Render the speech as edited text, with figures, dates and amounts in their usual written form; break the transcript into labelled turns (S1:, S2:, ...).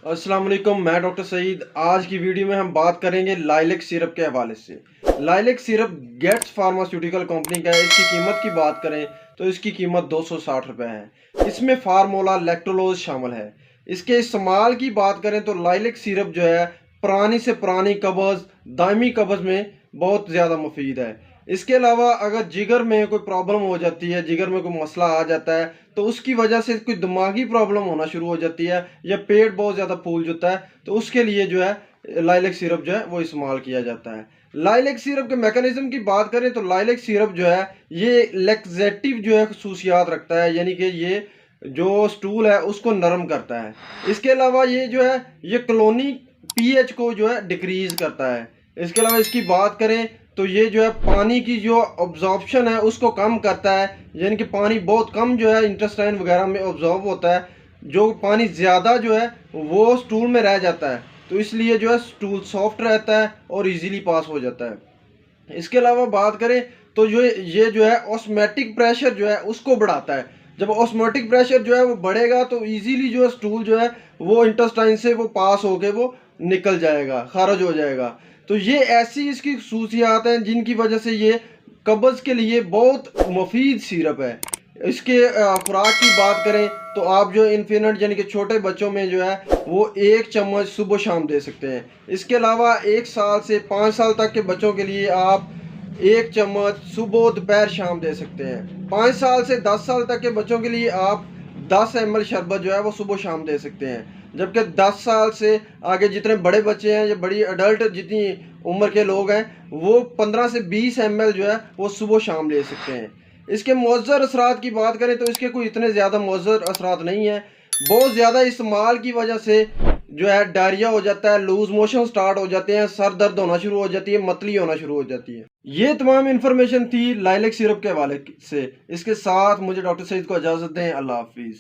S1: अस्सलाम वालेकुम, मैं डॉक्टर सईद। आज की वीडियो में हम बात करेंगे लाइलेक सिरप के हवाले से। लाइलेक सिरप गेट्स फार्मास्यूटिकल कंपनी का है। इसकी कीमत की बात करें तो इसकी कीमत 260 रुपये है। इसमें फार्मूला लैक्टोलोज शामिल है। इसके इस्तेमाल की बात करें तो लाइलेक सिरप जो है पुरानी से पुरानी कब्ज़, दायमी कब्ज़ में बहुत ज़्यादा मुफीद है। इसके अलावा अगर जिगर में कोई प्रॉब्लम हो जाती है, जिगर में कोई मसला आ जाता है, तो उसकी वजह से कोई दिमागी प्रॉब्लम होना शुरू हो जाती है या पेट बहुत ज़्यादा फूल जाता है, तो उसके लिए जो है लाइलेक सिरप जो है वो इस्तेमाल किया जाता है। लाइलेक सिरप के मैकेनिज्म की बात करें तो लाइलेक सिरप जो है ये लैक्सेटिव जो है खसूसियात रखता है, यानी कि ये जो स्टूल है उसको नरम करता है। इसके अलावा ये जो है ये कॉलोनी पीएच को जो है डिक्रीज करता है। इसके अलावा इसकी बात करें तो ये जो है पानी की जो ऑब्जॉर्प्शन है उसको कम करता है, यानी कि पानी बहुत कम जो है इंटेस्टाइन वगैरह में ऑब्जॉर्ब होता है। जो पानी ज़्यादा जो है वो स्टूल में रह जाता है, तो इसलिए जो है स्टूल सॉफ्ट रहता है और इजीली पास हो जाता है। इसके अलावा बात करें तो जो ये जो है ऑस्मोटिक प्रेशर जो है उसको बढ़ाता है। जब ऑस्मोटिक प्रेशर जो है वो बढ़ेगा तो इजीली जो है स्टूल जो है वो इंटेस्टाइन से वो पास होके वो निकल जाएगा, खारिज हो जाएगा। तो ये ऐसी इसकी खसूसियात हैं जिनकी वजह से ये कब्ज़ के लिए बहुत मुफीद सिरप है। इसके खुराक की बात करें तो आप जो इन्फेंट यानी कि छोटे बच्चों में जो है वो 1 चम्मच सुबह शाम दे सकते हैं। इसके अलावा 1 साल से 5 साल तक के बच्चों के लिए आप 1 चम्मच सुबह दोपहर शाम दे सकते हैं। 5 साल से 10 साल तक के बच्चों के लिए आप 10 ml शरबत जो है वो सुबह शाम दे सकते हैं। जबकि 10 साल से आगे जितने बड़े बच्चे हैं या बड़ी अडल्ट जितनी उम्र के लोग हैं वो 15 से 20 ml जो है वो सुबह शाम ले सकते हैं। इसके मौज़र असरात की बात करें तो इसके कोई इतने ज़्यादा मौज़र असरात नहीं है। बहुत ज़्यादा इस्तेमाल की वजह से जो है डायरिया हो जाता है, लूज मोशन स्टार्ट हो जाते हैं, सर दर्द होना शुरू हो जाती है, मतली होना शुरू हो जाती है। ये तमाम इन्फॉर्मेशन थी लाइलेक सिरप के हवाले से। इसके साथ मुझे डॉक्टर सईद को इजाज़त दें। अल्लाह हाफिज़।